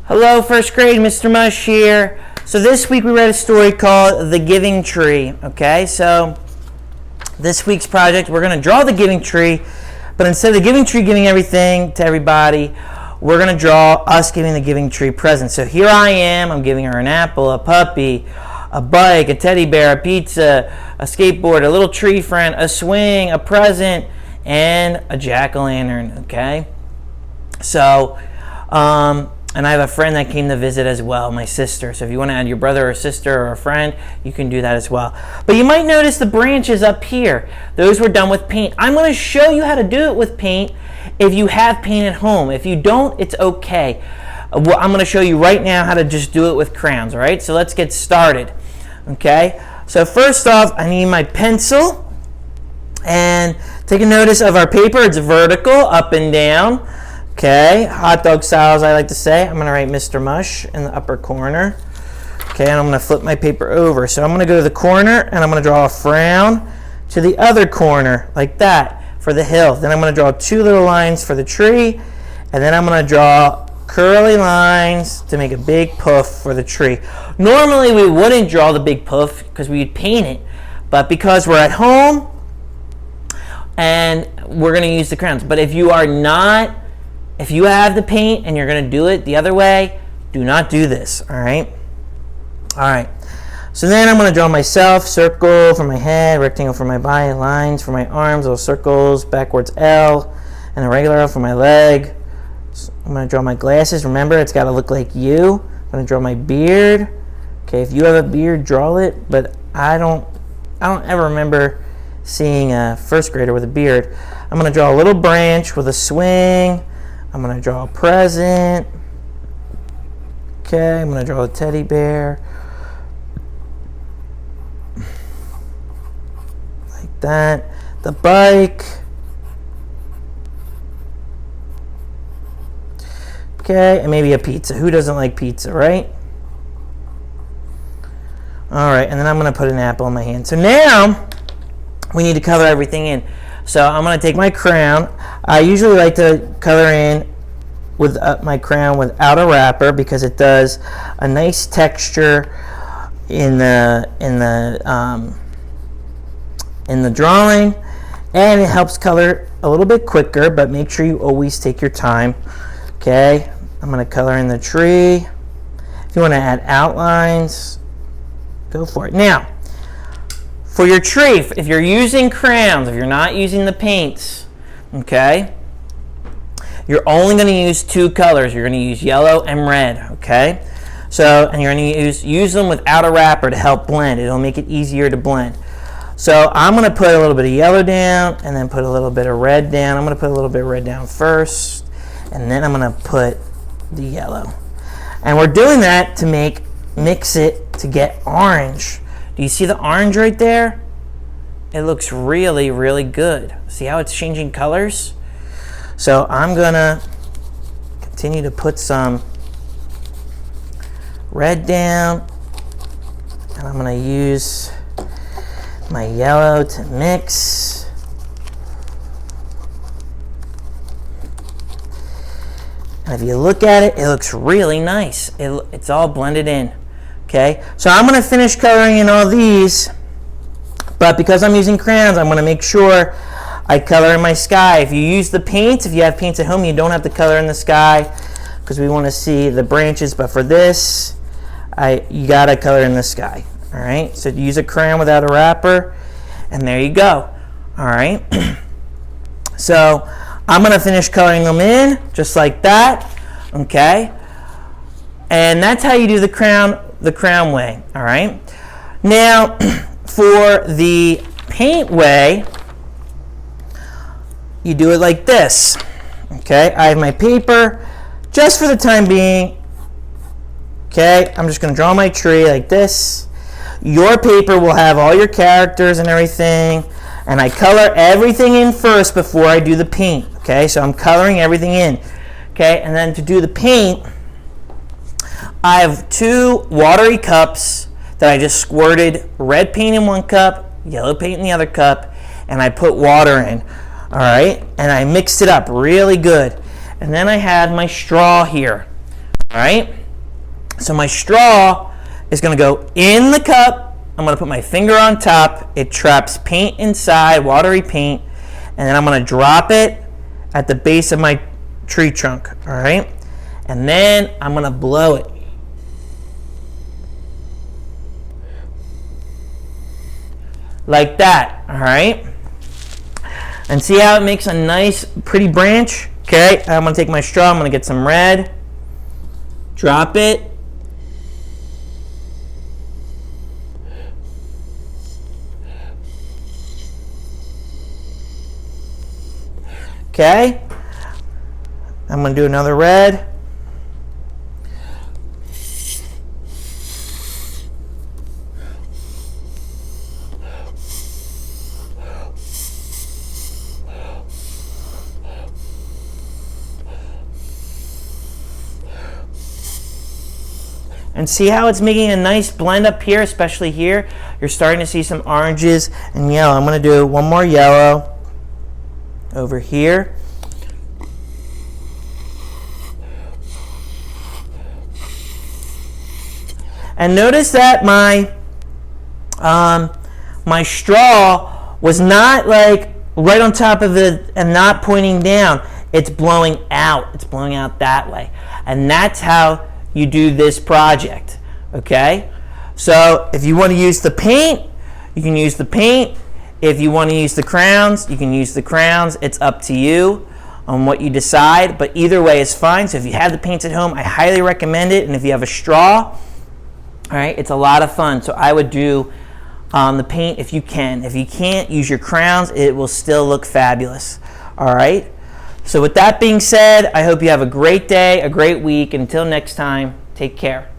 Hello, first grade, Mr. Mush here. So this week we read a story called The Giving Tree. Okay, so this week's project, we're going to draw the giving tree, but instead of the giving tree giving everything to everybody, we're going to draw us giving the giving tree presents. So here I am, I'm giving her an apple, a puppy, a bike, a teddy bear, a pizza, a skateboard, a little tree friend, a swing, a present, and a jack-o'-lantern, okay? So, and I have a friend that came to visit as well, my sister. So if you want to add your brother or sister or a friend, you can do that as well. But you might notice the branches up here. Those were done with paint. I'm going to show you how to do it with paint if you have paint at home. If you don't, it's okay. Well, I'm going to show you right now how to just do it with crayons, all right? So let's get started, okay? So first off, I need my pencil. And take a notice of our paper. It's vertical, up and down. Okay, hot dog style, as I like to say. I'm going to write Mr. Mush in the upper corner. Okay, and I'm going to flip my paper over. So I'm going to go to the corner, and I'm going to draw a frown to the other corner, like that, for the hill. Then I'm going to draw two little lines for the tree, and then I'm going to draw curly lines to make a big poof for the tree. Normally, we wouldn't draw the big poof because we'd paint it, but because we're at home, and we're going to use the crayons. But if you are not... If you have the paint and you're going to do it the other way, do not do this, all right? All right. So then I'm going to draw myself, circle for my head, rectangle for my body, lines for my arms, little circles, backwards L, and a regular L for my leg. So I'm going to draw my glasses. Remember, it's got to look like you. I'm going to draw my beard. Okay, if you have a beard, draw it, but I don't ever remember seeing a first grader with a beard. I'm going to draw a little branch with a swing. I'm going to draw a present. Okay, I'm going to draw a teddy bear. Like that. The bike. Okay, and maybe a pizza. Who doesn't like pizza, right? All right, and then I'm going to put an apple in my hand. So now we need to color everything in. So I'm going to take my crayon. I usually like to color in with my crayon without a wrapper because it does a nice texture in the drawing, and it helps color a little bit quicker. But make sure you always take your time. Okay, I'm going to color in the tree. If you want to add outlines, go for it. Now, for your tree, if you're using crayons, if you're not using the paints, okay, you're only going to use two colors. You're going to use yellow and red, okay? So, and you're going to use them without a wrapper to help blend. It'll make it easier to blend. So I'm going to put a little bit of yellow down and then put a little bit of red down. I'm going to put a little bit of red down first, and then I'm going to put the yellow. And we're doing that to mix it to get orange. Do you see the orange right there? It looks really, really good. See how it's changing colors? So I'm gonna continue to put some red down, and I'm gonna use my yellow to mix. And if you look at it, it looks really nice. It's all blended in. Okay, so I'm going to finish coloring in all these, but because I'm using crayons, I'm going to make sure I color in my sky. If you use the paints, if you have paints at home, you don't have to color in the sky because we want to see the branches, but for this, you got to color in the sky. All right, so use a crayon without a wrapper, and there you go. All right, so I'm going to finish coloring them in just like that, okay, and that's how you do the crown way, all right? Now, for the paint way, you do it like this, okay? I have my paper, just for the time being, okay? I'm just gonna draw my tree like this. Your paper will have all your characters and everything, and I color everything in first before I do the paint, okay? So I'm coloring everything in, okay? And then to do the paint, I have two watery cups that I just squirted red paint in one cup, yellow paint in the other cup, and I put water in, all right? And I mixed it up really good. And then I had my straw here, All right. So my straw is going to go in the cup. I'm going to put my finger on top. It traps paint inside, watery paint, and then I'm going to drop it at the base of my tree trunk. All right. And then I'm going to blow it. Like that. All right. And see how it makes a nice, pretty branch? Okay. I'm going to take my straw. I'm going to get some red. Drop it. Okay, I'm going to do another red. And see how it's making a nice blend up here, especially here. You're starting to see some oranges and yellow. I'm going to do one more yellow over here. And notice that my my straw was not like right on top of it and not pointing down. It's blowing out. It's blowing out that way. And that's how you do this project. Okay? So if you want to use the paint, you can use the paint. If you want to use the crowns, you can use the crowns. It's up to you on what you decide, but either way is fine. So if you have the paints at home, I highly recommend it. And if you have a straw, all right, it's a lot of fun. So I would do the paint if you can. If you can't, use your crowns. It will still look fabulous. All right. So with that being said, I hope you have a great day, a great week. Until next time, take care.